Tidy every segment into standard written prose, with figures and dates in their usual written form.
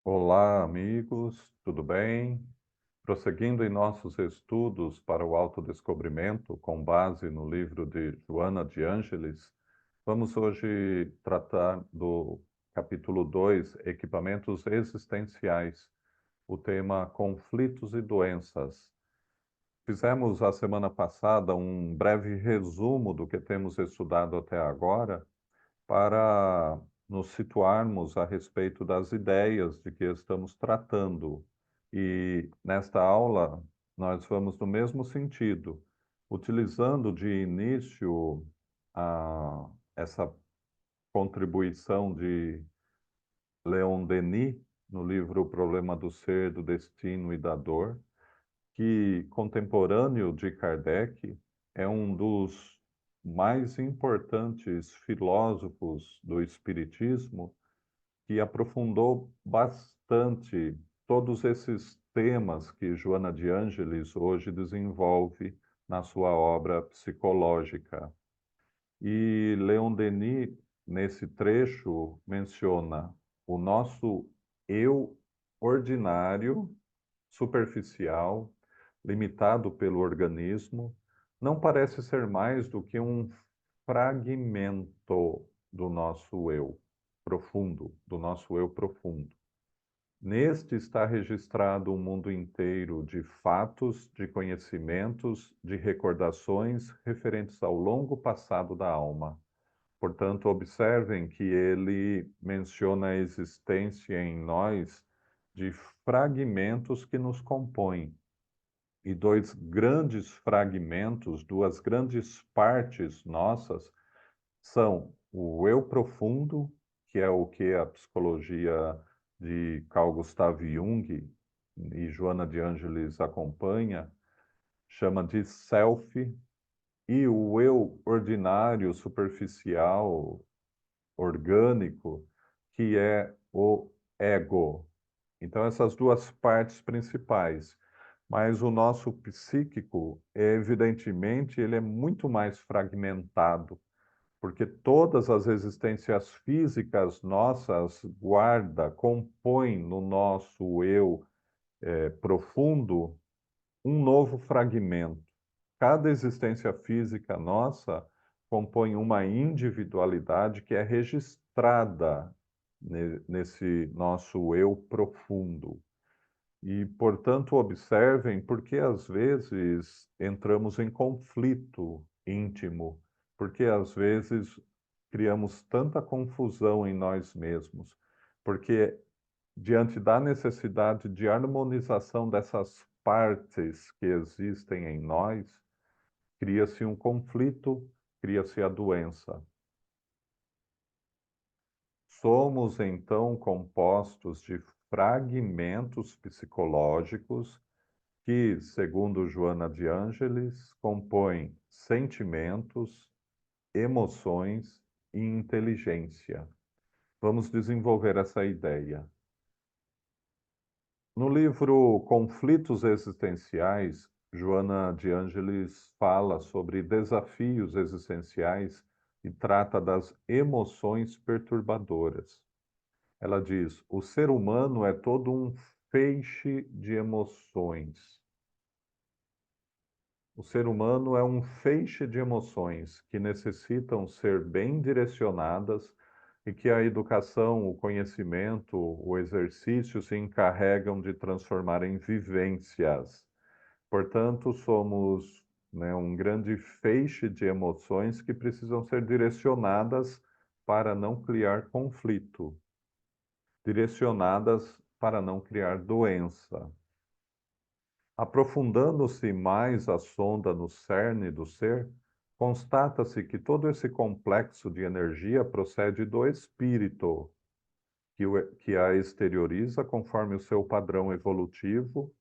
Olá, amigos, tudo bem? Prosseguindo em nossos estudos para o autodescobrimento, com base no livro de Joana de Ângelis, vamos hoje tratar do capítulo 2, Equipamentos Existenciais, o tema Conflitos e Doenças. Fizemos a semana passada um breve resumo do que temos estudado até agora, para nos situarmos a respeito das ideias de que estamos tratando. E nesta aula, nós vamos no mesmo sentido, utilizando de início essa contribuição de Leon Denis no livro O Problema do Ser, do Destino e da Dor, que, contemporâneo de Kardec, é um dos mais importantes filósofos do Espiritismo, que aprofundou bastante todos esses temas que Joana de Ângelis hoje desenvolve na sua obra psicológica. E Leon Denis, nesse trecho, menciona o nosso eu ordinário, superficial, limitado pelo organismo, não parece ser mais do que um fragmento do nosso eu profundo, do nosso eu profundo. Neste está registrado um mundo inteiro de fatos, de conhecimentos, de recordações referentes ao longo passado da alma. Portanto, observem que ele menciona a existência em nós de fragmentos que nos compõem. E dois grandes fragmentos, duas grandes partes nossas, são o eu profundo, que é o que a psicologia de Carl Gustav Jung e Joana de Ângelis acompanha, chama de self, e o eu ordinário, superficial, orgânico, que é o ego. Então, essas duas partes principais. Mas o nosso psíquico, evidentemente, ele é muito mais fragmentado, porque todas as existências físicas nossas guarda, compõem no nosso eu profundo um novo fragmento. Cada existência física nossa compõe uma individualidade que é registrada nesse nosso eu profundo. E, portanto, observem porque às vezes entramos em conflito íntimo, porque às vezes criamos tanta confusão em nós mesmos, porque diante da necessidade de harmonização dessas partes que existem em nós, cria-se um conflito, cria-se a doença. Somos então compostos de fragmentos psicológicos que, segundo Joana de Ângelis, compõem sentimentos, emoções e inteligência. Vamos desenvolver essa ideia. No livro Conflitos Existenciais, Joana de Ângelis fala sobre desafios existenciais e trata das emoções perturbadoras. Ela diz: o ser humano é todo um feixe de emoções. O ser humano é um feixe de emoções que necessitam ser bem direcionadas e que a educação, o conhecimento, o exercício se encarregam de transformar em vivências. Portanto, somos, né, um grande feixe de emoções que precisam ser direcionadas para não criar conflito, direcionadas para não criar doença. Aprofundando-se mais a sonda no cerne do ser, constata-se que todo esse complexo de energia procede do espírito, que a exterioriza conforme o seu padrão evolutivo,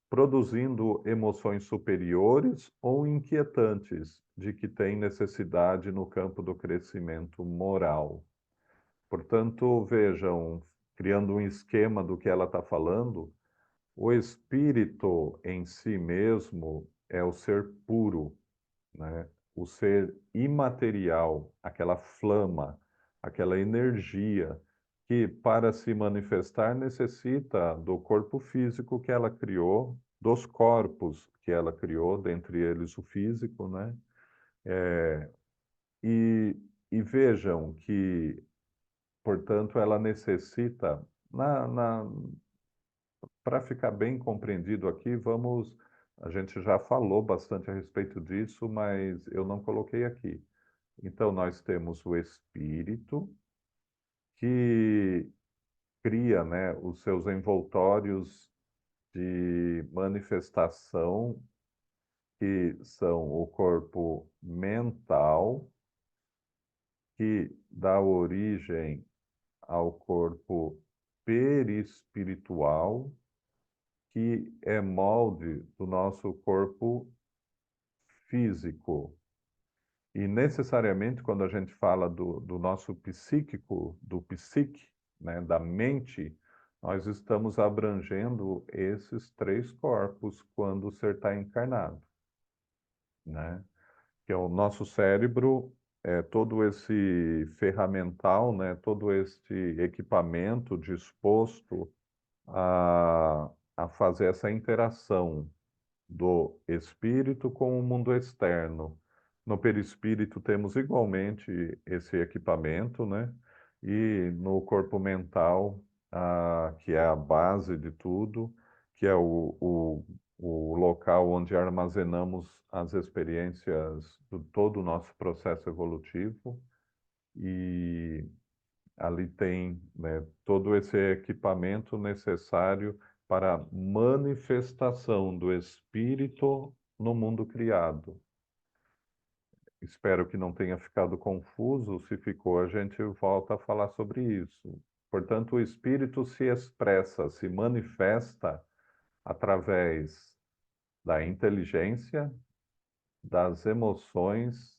produzindo emoções superiores ou inquietantes, de que tem necessidade no campo do crescimento moral. Portanto, vejam, criando um esquema do que ela está falando, o espírito em si mesmo é o ser puro, né? O ser imaterial, aquela flama, aquela energia que para se manifestar necessita do corpo físico que ela criou, dos corpos que ela criou, dentre eles o físico, né? E, e vejam que, portanto, ela necessita, para ficar bem compreendido aqui, a gente já falou bastante a respeito disso, mas eu não coloquei aqui. Então, nós temos o espírito que cria, né, os seus envoltórios de manifestação, que são o corpo mental, que dá origem ao corpo perispiritual, que é molde do nosso corpo físico. E necessariamente, quando a gente fala do nosso psíquico, do psique, né, da mente, nós estamos abrangendo esses três corpos quando o ser está encarnado, né? Que é o nosso cérebro, todo esse ferramental, né, todo este equipamento disposto a fazer essa interação do espírito com o mundo externo. No perispírito temos igualmente esse equipamento, né? E no corpo mental, que é a base de tudo, que é o local onde armazenamos as experiências de todo o nosso processo evolutivo. E ali tem, né, todo esse equipamento necessário para a manifestação do espírito no mundo criado. Espero que não tenha ficado confuso. Se ficou, a gente volta a falar sobre isso. Portanto, o espírito se expressa, se manifesta através da inteligência, das emoções,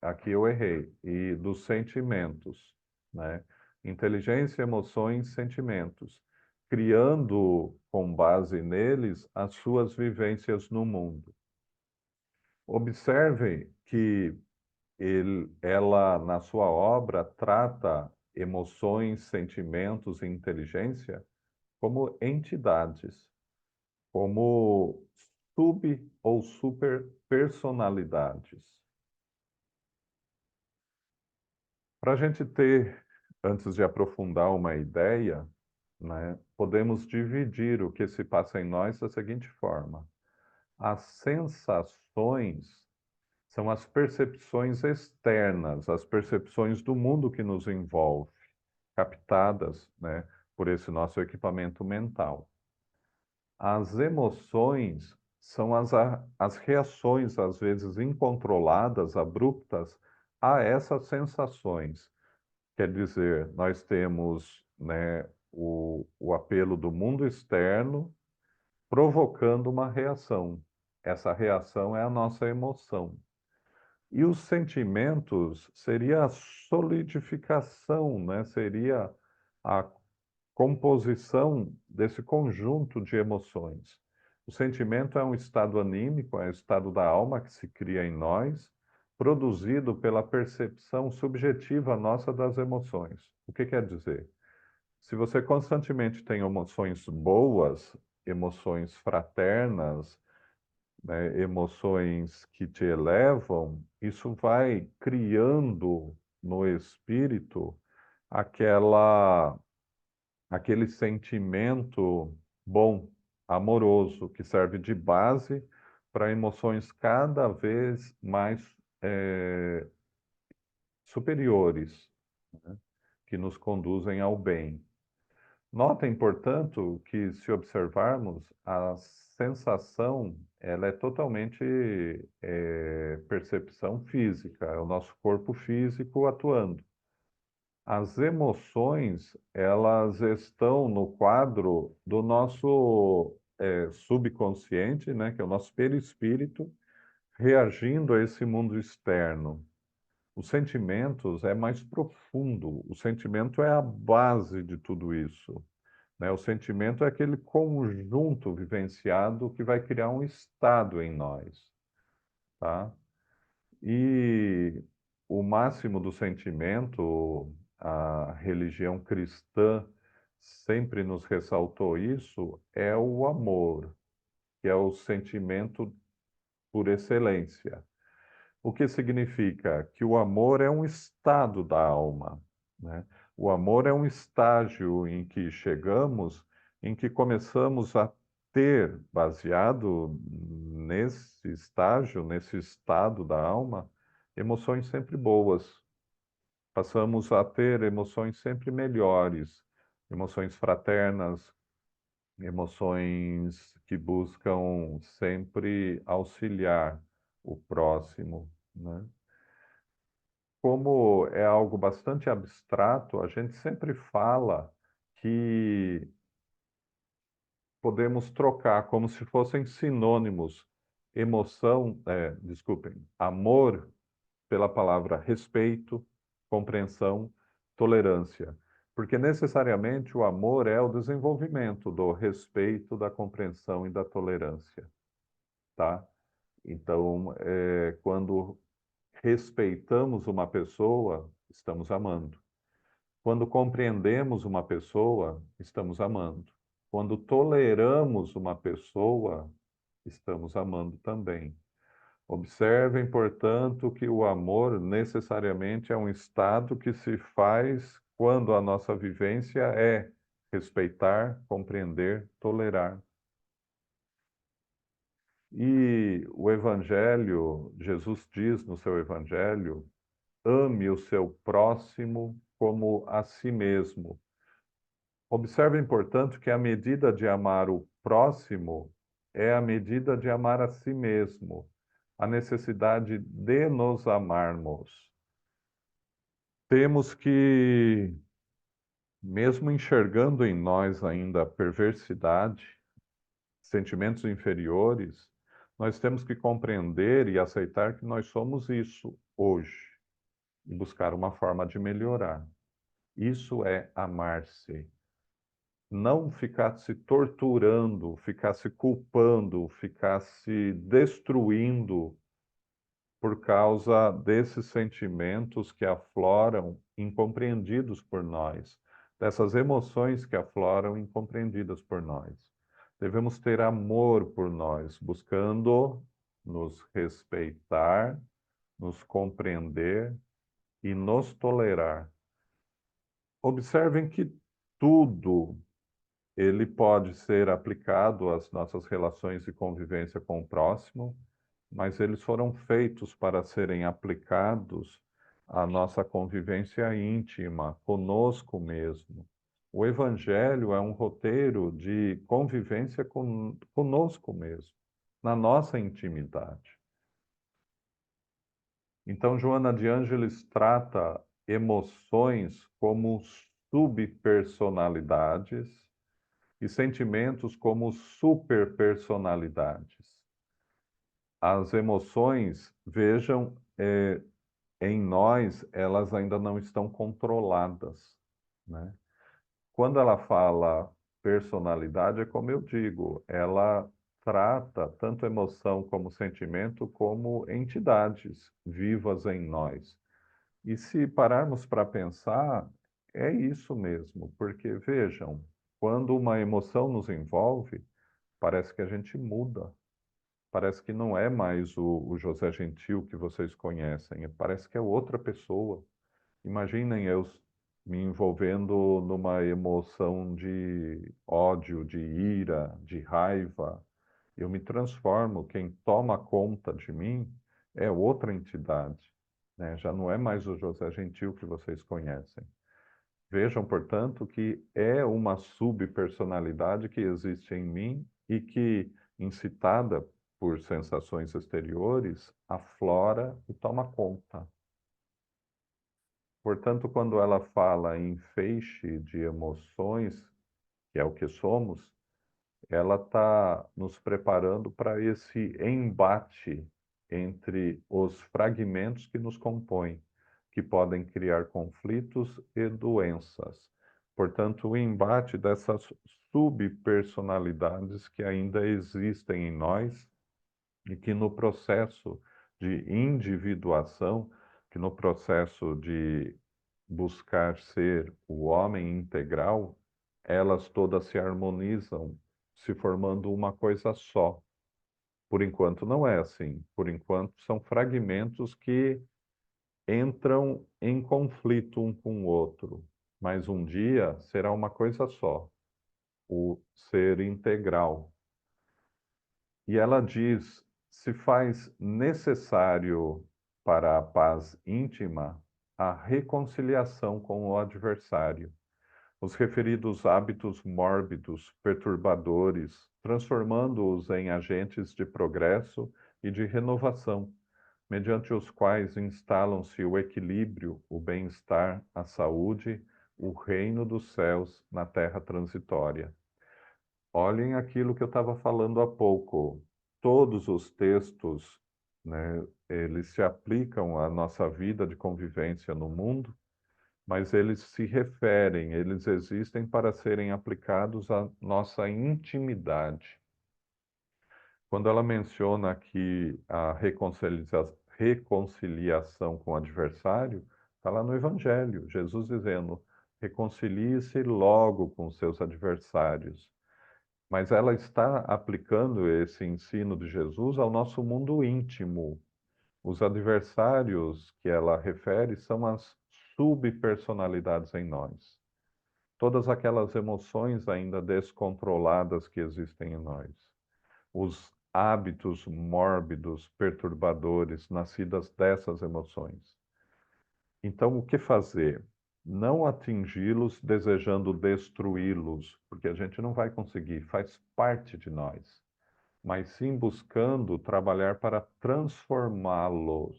aqui eu errei, e dos sentimentos, né? Inteligência, emoções, sentimentos, criando com base neles as suas vivências no mundo. Observem que ela, na sua obra, trata emoções, sentimentos e inteligência como entidades, como sub ou super personalidades. Para a gente ter, antes de aprofundar uma ideia, né, podemos dividir o que se passa em nós da seguinte forma: as sensações são as percepções externas, as percepções do mundo que nos envolve, captadas, né, por esse nosso equipamento mental. As emoções são as reações, às vezes incontroladas, abruptas, a essas sensações. Quer dizer, nós temos, né, o apelo do mundo externo provocando uma reação. Essa reação é a nossa emoção. E os sentimentos seria a solidificação, né? Seria a composição desse conjunto de emoções. O sentimento é um estado anímico, é o estado da alma que se cria em nós, produzido pela percepção subjetiva nossa das emoções. O que quer dizer? Se você constantemente tem emoções boas, emoções fraternas, né, emoções que te elevam, isso vai criando no espírito aquela aquele sentimento bom, amoroso, que serve de base para emoções cada vez mais superiores, né, que nos conduzem ao bem. Notem, portanto, que se observarmos, a sensação ela é totalmente percepção física, é o nosso corpo físico atuando. As emoções, elas estão no quadro do nosso subconsciente, né, que é o nosso perispírito, reagindo a esse mundo externo. Os sentimentos é mais profundo, o sentimento é a base de tudo isso, né? O sentimento é aquele conjunto vivenciado que vai criar um estado em nós, tá? E o máximo do sentimento, a religião cristã sempre nos ressaltou isso, é o amor, que é o sentimento por excelência. O que significa? Que o amor é um estado da alma, né? O amor é um estágio em que chegamos, em que começamos a ter, baseado nesse estágio, nesse estado da alma, emoções sempre boas. Passamos a ter emoções sempre melhores, emoções fraternas, emoções que buscam sempre auxiliar o próximo, né? Como é algo bastante abstrato, a gente sempre fala que podemos trocar como se fossem sinônimos emoção, desculpem, amor pela palavra respeito, compreensão, tolerância. Porque necessariamente o amor é o desenvolvimento do respeito, da compreensão e da tolerância, tá? Então, quando respeitamos uma pessoa, estamos amando. Quando compreendemos uma pessoa, estamos amando. Quando toleramos uma pessoa, estamos amando também. Observem, portanto, que o amor necessariamente é um estado que se faz quando a nossa vivência é respeitar, compreender, tolerar. E o Evangelho, Jesus diz no seu Evangelho, ame o seu próximo como a si mesmo. Observem, portanto, que a medida de amar o próximo é a medida de amar a si mesmo, a necessidade de nos amarmos. Temos que, mesmo enxergando em nós ainda a perversidade, sentimentos inferiores, nós temos que compreender e aceitar que nós somos isso hoje e buscar uma forma de melhorar. Isso é amar-se. Não ficar se torturando, ficar se culpando, ficar se destruindo por causa desses sentimentos que afloram incompreendidos por nós, dessas emoções que afloram incompreendidas por nós. Devemos ter amor por nós, buscando nos respeitar, nos compreender e nos tolerar. Observem que tudo ele pode ser aplicado às nossas relações de convivência com o próximo, mas eles foram feitos para serem aplicados à nossa convivência íntima, conosco mesmo. O Evangelho é um roteiro de convivência conosco mesmo, na nossa intimidade. Então, Joana de Ângeles trata emoções como subpersonalidades e sentimentos como superpersonalidades. As emoções, vejam, em nós, elas ainda não estão controladas, né? Quando ela fala personalidade, é como eu digo, ela trata tanto emoção como sentimento como entidades vivas em nós. E se pararmos para pensar, é isso mesmo, porque vejam, quando uma emoção nos envolve, parece que a gente muda. Parece que não é mais o José Gentil que vocês conhecem, parece que é outra pessoa. Imaginem eu me envolvendo numa emoção de ódio, de ira, de raiva. Eu me transformo, quem toma conta de mim é outra entidade, né? Já não é mais o José Gentil que vocês conhecem. Vejam, portanto, que é uma subpersonalidade que existe em mim e que, incitada por sensações exteriores, aflora e toma conta. Portanto, quando ela fala em feixe de emoções, que é o que somos, ela está nos preparando para esse embate entre os fragmentos que nos compõem, que podem criar conflitos e doenças. Portanto, o embate dessas subpersonalidades que ainda existem em nós e que no processo de individuação, que no processo de buscar ser o homem integral, elas todas se harmonizam, se formando uma coisa só. Por enquanto não é assim. Por enquanto são fragmentos que entram em conflito um com o outro. Mas um dia será uma coisa só, o ser integral. E ela diz: se faz necessário para a paz íntima a reconciliação com o adversário, os referidos hábitos mórbidos, perturbadores, transformando-os em agentes de progresso e de renovação, mediante os quais instalam-se o equilíbrio, o bem-estar, a saúde, o reino dos céus na terra transitória. Olhem aquilo que eu estava falando há pouco. Todos os textos, né, eles se aplicam à nossa vida de convivência no mundo, mas eles se referem, eles existem para serem aplicados à nossa intimidade. Quando ela menciona aqui a reconciliação com o adversário, está lá no Evangelho, Jesus dizendo: reconcilie-se logo com seus adversários. Mas ela está aplicando esse ensino de Jesus ao nosso mundo íntimo. Os adversários que ela refere são as subpersonalidades em nós. Todas aquelas emoções ainda descontroladas que existem em nós. Os hábitos mórbidos, perturbadores, nascidas dessas emoções. Então, o que fazer? Não atingi-los desejando destruí-los, porque a gente não vai conseguir, faz parte de nós, mas sim buscando trabalhar para transformá-los,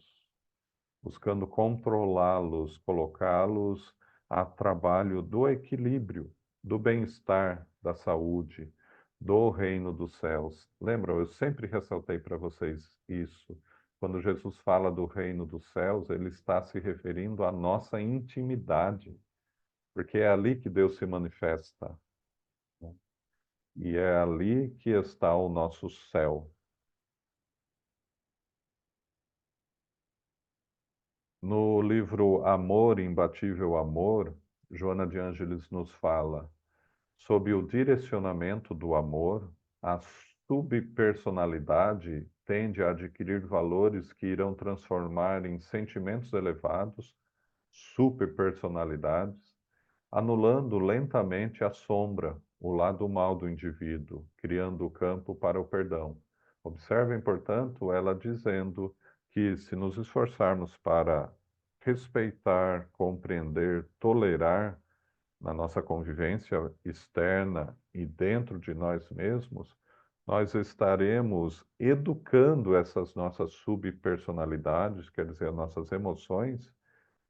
buscando controlá-los, colocá-los a trabalho do equilíbrio, do bem-estar, da saúde, do reino dos céus. Lembram, eu sempre ressaltei para vocês isso. Quando Jesus fala do reino dos céus, ele está se referindo à nossa intimidade, porque é ali que Deus se manifesta, né? E é ali que está o nosso céu. No livro Amor, Imbatível Amor, Joana de Ângeles nos fala: sob o direcionamento do amor, a subpersonalidade tende a adquirir valores que irão transformar em sentimentos elevados, superpersonalidades, anulando lentamente a sombra, o lado mal do indivíduo, criando o campo para o perdão. Observem, portanto, ela dizendo que se nos esforçarmos para respeitar, compreender, tolerar na nossa convivência externa e dentro de nós mesmos, nós estaremos educando essas nossas subpersonalidades, quer dizer, nossas emoções,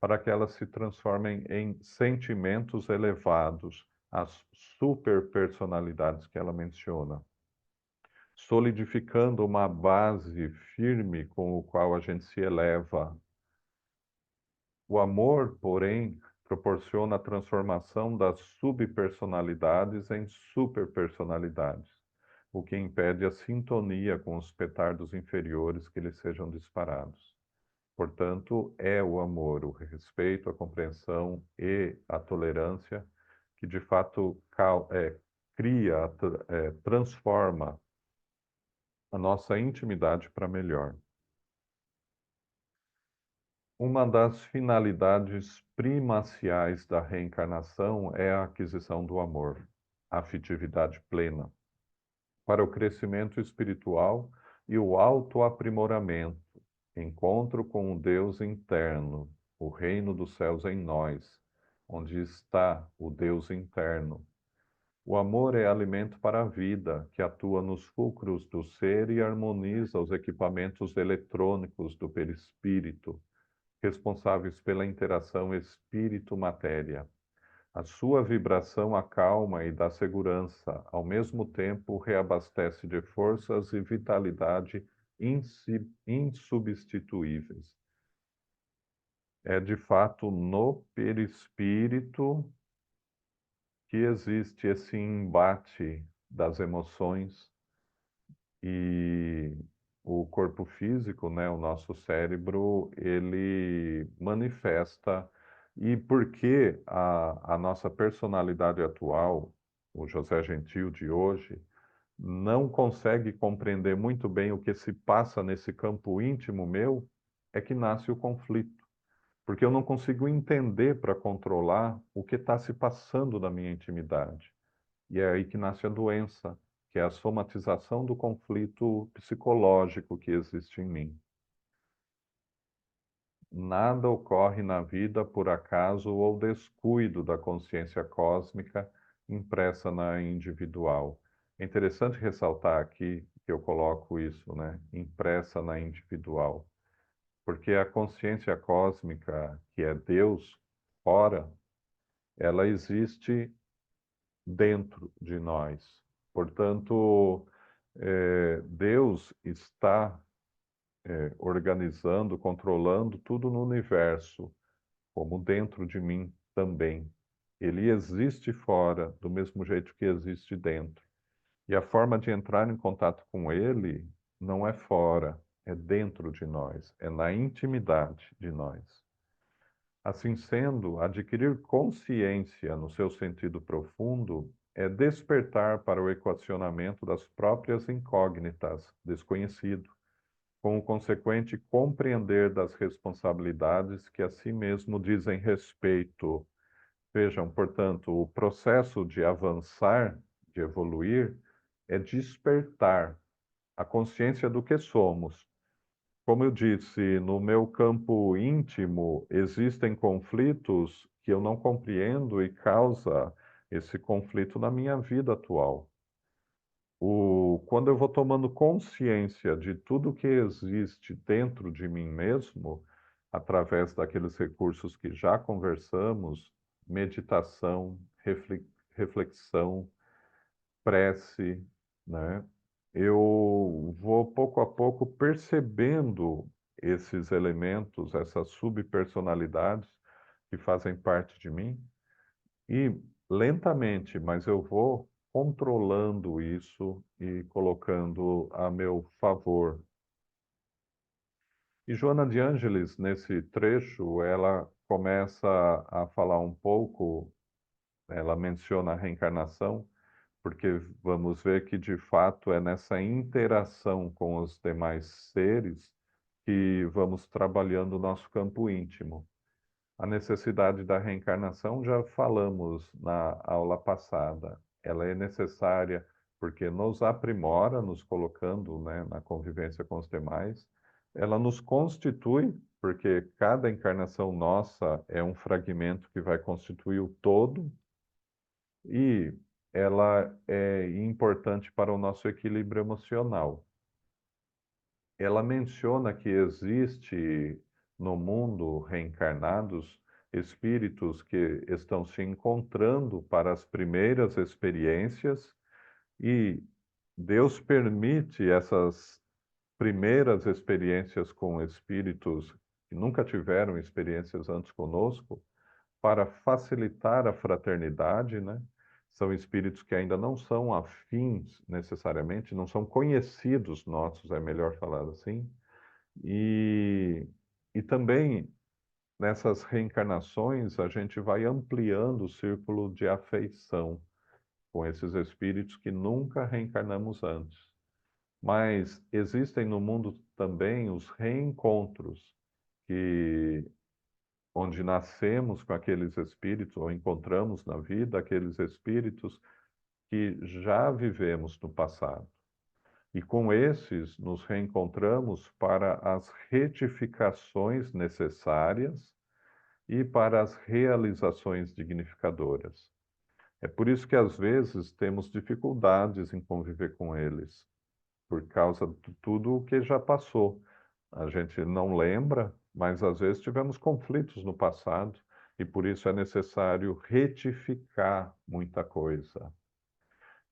para que elas se transformem em sentimentos elevados, as superpersonalidades que ela menciona, solidificando uma base firme com o qual a gente se eleva. O amor, porém, proporciona a transformação das subpersonalidades em superpersonalidades, o que impede a sintonia com os petardos inferiores que lhes sejam disparados. Portanto, é o amor, o respeito, a compreensão e a tolerância que, de fato, cria, transforma a nossa intimidade para melhor. Uma das finalidades primaciais da reencarnação é a aquisição do amor, a afetividade plena, para o crescimento espiritual e o autoaprimoramento, encontro com o Deus interno, o reino dos céus em nós, onde está o Deus interno. O amor é alimento para a vida, que atua nos fulcros do ser e harmoniza os equipamentos eletrônicos do perispírito, responsáveis pela interação espírito-matéria. A sua vibração acalma e dá segurança, ao mesmo tempo reabastece de forças e vitalidade insubstituíveis. É de fato no perispírito que existe esse embate das emoções e o corpo físico, né, o nosso cérebro, ele manifesta E por que a nossa personalidade atual, o José Gentil de hoje, não consegue compreender muito bem o que se passa nesse campo íntimo meu, é que nasce o conflito. Porque eu não consigo entender para controlar o que está se passando na minha intimidade. E é aí que nasce a doença, que é a somatização do conflito psicológico que existe em mim. Nada ocorre na vida por acaso ou descuido da consciência cósmica impressa na individual. É interessante ressaltar aqui que eu coloco isso, né? Impressa na individual. Porque a consciência cósmica, que é Deus fora, ela existe dentro de nós. Portanto, Deus está organizando, controlando tudo no universo, como dentro de mim também. Ele existe fora, do mesmo jeito que existe dentro. E a forma de entrar em contato com ele não é fora, é dentro de nós, é na intimidade de nós. Assim sendo, adquirir consciência no seu sentido profundo é despertar para o equacionamento das próprias incógnitas, desconhecido, com o consequente compreender das responsabilidades que a si mesmo dizem respeito. Vejam, portanto, o processo de avançar, de evoluir, é despertar a consciência do que somos. Como eu disse, no meu campo íntimo existem conflitos que eu não compreendo e causa esse conflito na minha vida atual. Quando eu vou tomando consciência de tudo que existe dentro de mim mesmo, através daqueles recursos que já conversamos, meditação, reflexão, prece, né? Eu vou pouco a pouco percebendo esses elementos, essas subpersonalidades que fazem parte de mim e lentamente, mas eu vou controlando isso e colocando a meu favor. E Joana de Ângeles, nesse trecho, ela começa a falar um pouco, ela menciona a reencarnação, porque vamos ver que de fato é nessa interação com os demais seres que vamos trabalhando o nosso campo íntimo. A necessidade da reencarnação já falamos na aula passada. Ela é necessária porque nos aprimora, nos colocando, né, na convivência com os demais. Ela nos constitui, porque cada encarnação nossa é um fragmento que vai constituir o todo, e ela é importante para o nosso equilíbrio emocional. Ela menciona que existe no mundo reencarnados espíritos que estão se encontrando para as primeiras experiências e Deus permite essas primeiras experiências com espíritos que nunca tiveram experiências antes conosco para facilitar a fraternidade, né? São espíritos que ainda não são afins necessariamente, não são conhecidos nossos, é melhor falar assim. E, e também nessas reencarnações a gente vai ampliando o círculo de afeição com esses espíritos que nunca reencarnamos antes. Mas existem no mundo também os reencontros, que onde nascemos com aqueles espíritos, ou encontramos na vida aqueles espíritos que já vivemos no passado. E com esses nos reencontramos para as retificações necessárias e para as realizações dignificadoras. É por isso que às vezes temos dificuldades em conviver com eles, por causa de tudo o que já passou. A gente não lembra, mas às vezes tivemos conflitos no passado e por isso é necessário retificar muita coisa.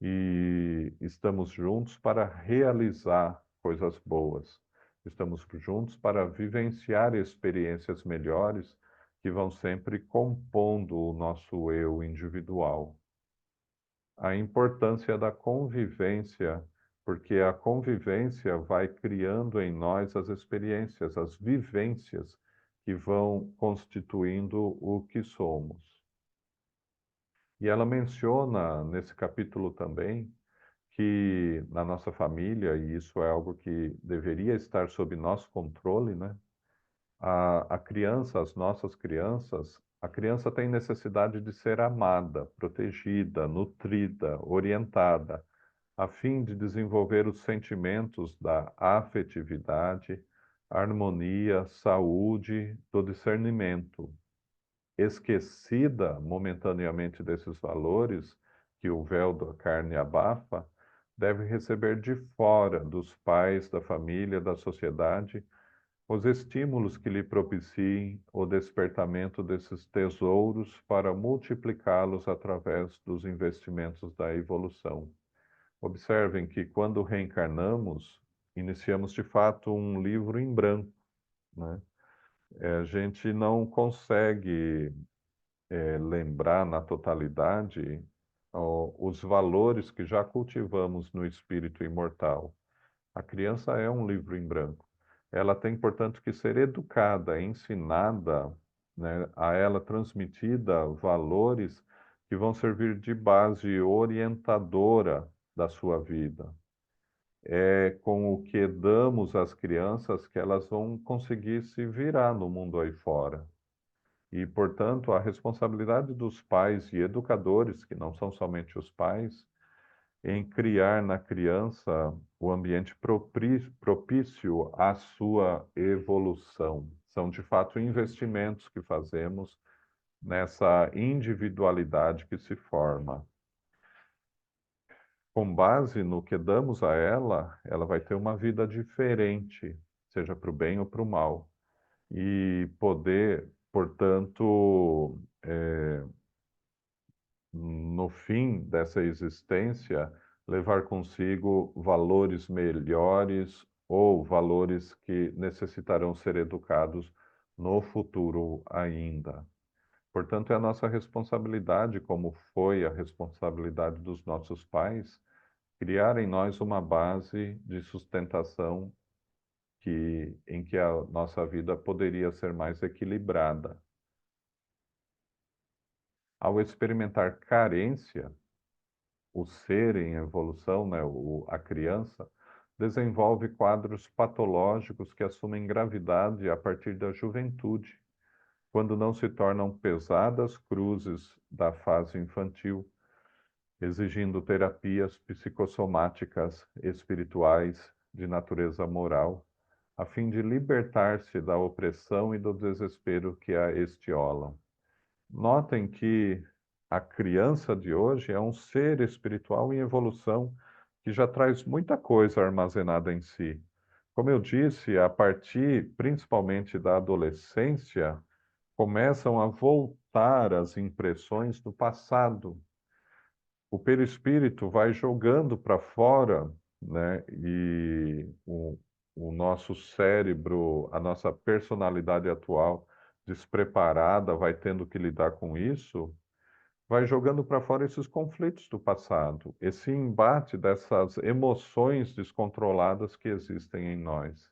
E estamos juntos para realizar coisas boas. Estamos juntos para vivenciar experiências melhores que vão sempre compondo o nosso eu individual. A importância da convivência, porque a convivência vai criando em nós as experiências, as vivências que vão constituindo o que somos. E ela menciona nesse capítulo também que na nossa família, e isso é algo que deveria estar sob nosso controle, né? A criança, as nossas crianças, a criança tem necessidade de ser amada, protegida, nutrida, orientada, a fim de desenvolver os sentimentos da afetividade, harmonia, saúde, do discernimento. Esquecida momentaneamente desses valores que o véu da carne abafa, deve receber de fora, dos pais, da família, da sociedade, os estímulos que lhe propiciem o despertamento desses tesouros para multiplicá-los através dos investimentos da evolução. Observem que quando reencarnamos, iniciamos de fato um livro em branco, né? A gente não consegue lembrar na totalidade os valores que já cultivamos no espírito imortal. A criança é um livro em branco. Ela tem, portanto, que ser educada, ensinada, né, a ela transmitida valores que vão servir de base orientadora da sua vida. É com o que damos às crianças que elas vão conseguir se virar no mundo aí fora. E, portanto, a responsabilidade dos pais e educadores, que não são somente os pais, em criar na criança o ambiente propício à sua evolução. São, de fato, investimentos que fazemos nessa individualidade que se forma. Com base no que damos a ela vai ter uma vida diferente, seja para o bem ou para o mal. E poder, portanto, no fim dessa existência, levar consigo valores melhores ou valores que necessitarão ser educados no futuro ainda. Portanto, é a nossa responsabilidade, como foi a responsabilidade dos nossos pais, criar em nós uma base de sustentação em que a nossa vida poderia ser mais equilibrada. Ao experimentar carência, o ser em evolução, né, a criança, desenvolve quadros patológicos que assumem gravidade a partir da juventude, quando não se tornam pesadas cruzes da fase infantil, exigindo terapias psicossomáticas espirituais de natureza moral, a fim de libertar-se da opressão e do desespero que a estiolam. Notem que a criança de hoje é um ser espiritual em evolução que já traz muita coisa armazenada em si. Como eu disse, a partir principalmente da adolescência, começam a voltar as impressões do passado. O perispírito vai jogando para fora, né? E o nosso cérebro, a nossa personalidade atual despreparada, vai tendo que lidar com isso, vai jogando para fora esses conflitos do passado, esse embate dessas emoções descontroladas que existem em nós.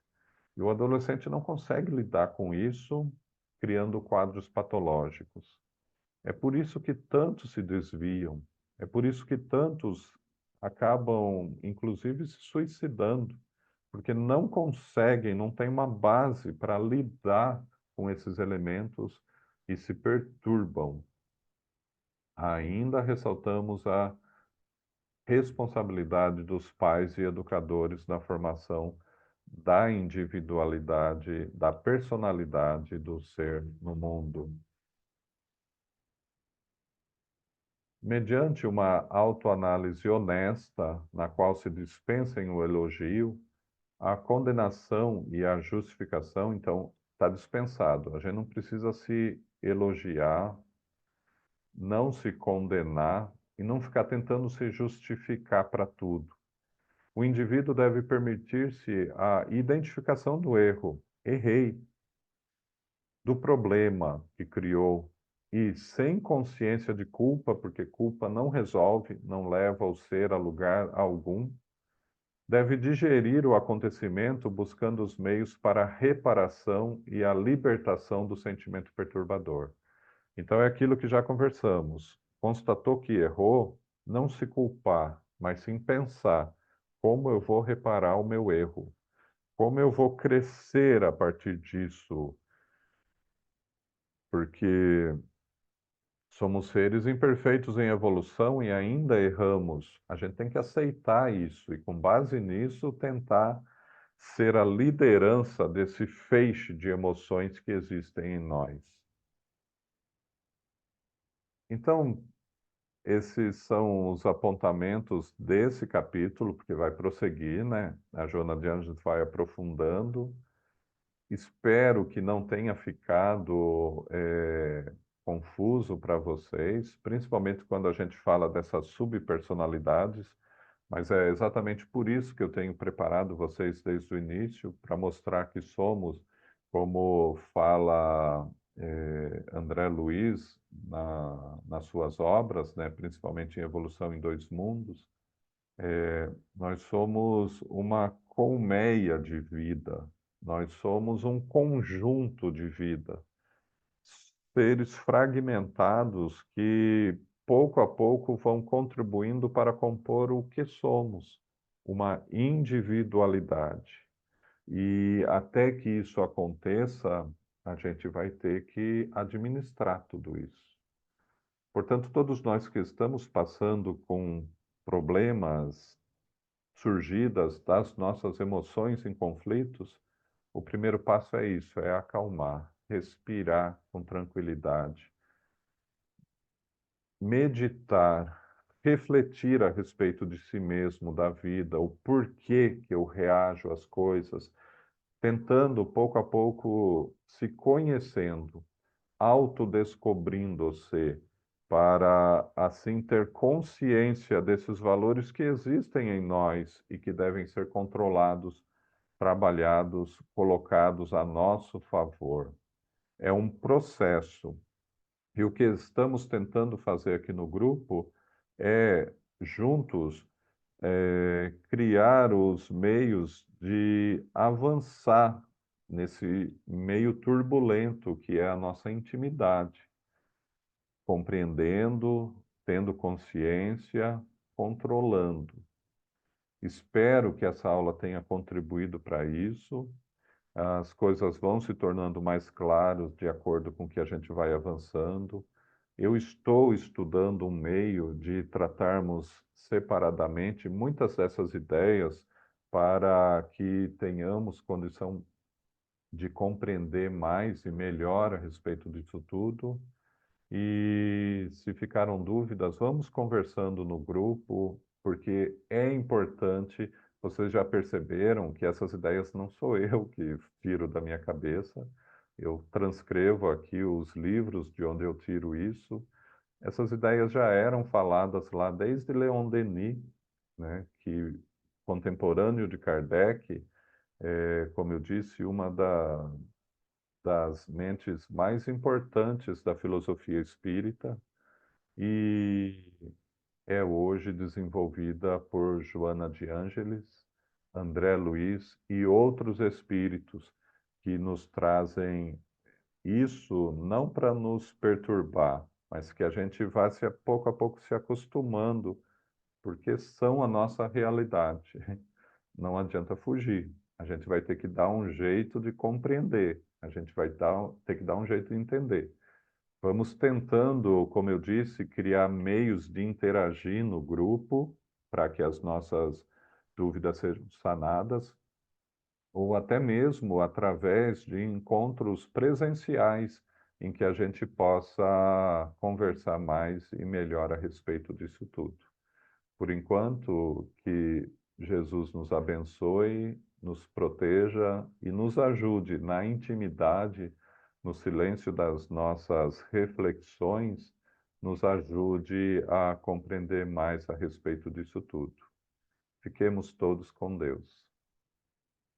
E o adolescente não consegue lidar com isso, criando quadros patológicos. É por isso que tantos se desviam, é por isso que tantos acabam, inclusive, se suicidando, porque não conseguem, não têm uma base para lidar com esses elementos e se perturbam. Ainda ressaltamos a responsabilidade dos pais e educadores na formação da individualidade, da personalidade do ser no mundo. Mediante uma autoanálise honesta, na qual se dispensem o elogio, a condenação e a justificação, então, está dispensado. A gente não precisa se elogiar, não se condenar e não ficar tentando se justificar para tudo. O indivíduo deve permitir-se a identificação do erro. Errei, do problema que criou e sem consciência de culpa, porque culpa não resolve, não leva o ser a lugar algum, deve digerir o acontecimento buscando os meios para a reparação e a libertação do sentimento perturbador. Então, é aquilo que já conversamos. Constatou que errou, não se culpar, mas sim pensar como eu vou reparar o meu erro, como eu vou crescer a partir disso, porque somos seres imperfeitos em evolução e ainda erramos. A gente tem que aceitar isso e, com base nisso, tentar ser a liderança desse feixe de emoções que existem em nós. Então, esses são os apontamentos desse capítulo, porque vai prosseguir, né? A Joana de Anjos vai aprofundando. Espero que não tenha ficado confuso para vocês, principalmente quando a gente fala dessas subpersonalidades, mas é exatamente por isso que eu tenho preparado vocês desde o início, para mostrar que somos, como fala André Luiz nas suas obras, né, principalmente em Evolução em Dois Mundos, nós somos uma colmeia de vida, nós somos um conjunto de vida, seres fragmentados que pouco a pouco vão contribuindo para compor o que somos, uma individualidade. E até que isso aconteça, a gente vai ter que administrar tudo isso. Portanto, todos nós que estamos passando com problemas surgidas das nossas emoções em conflitos, o primeiro passo é isso, é acalmar, respirar com tranquilidade, meditar, refletir a respeito de si mesmo, da vida, o porquê que eu reajo às coisas, tentando pouco a pouco se conhecendo, autodescobrindo-se, para assim ter consciência desses valores que existem em nós e que devem ser controlados, trabalhados, colocados a nosso favor. É um processo. E o que estamos tentando fazer aqui no grupo é, juntos, criar os meios de avançar nesse meio turbulento que é a nossa intimidade, compreendendo, tendo consciência, controlando. Espero que essa aula tenha contribuído para isso. As coisas vão se tornando mais claras de acordo com que a gente vai avançando. Eu estou estudando um meio de tratarmos separadamente muitas dessas ideias para que tenhamos condição de compreender mais e melhor a respeito disso tudo. E se ficaram dúvidas, vamos conversando no grupo, porque é importante. Vocês já perceberam que essas ideias não sou eu que tiro da minha cabeça. Eu transcrevo aqui os livros de onde eu tiro isso. Essas ideias já eram faladas lá desde Leon Denis, né, que contemporâneo de Kardec, como eu disse, uma das mentes mais importantes da filosofia espírita e é hoje desenvolvida por Joana de Ângeles, André Luiz e outros espíritos que nos trazem isso não para nos perturbar, mas que a gente vá pouco a pouco se acostumando, porque são a nossa realidade. Não adianta fugir. A gente vai ter que dar um jeito de compreender. A gente vai ter que dar um jeito de entender. Vamos tentando, como eu disse, criar meios de interagir no grupo para que as nossas dúvidas sejam sanadas, ou até mesmo através de encontros presenciais em que a gente possa conversar mais e melhor a respeito disso tudo. Por enquanto, que Jesus nos abençoe, nos proteja e nos ajude na intimidade, no silêncio das nossas reflexões, nos ajude a compreender mais a respeito disso tudo. Fiquemos todos com Deus.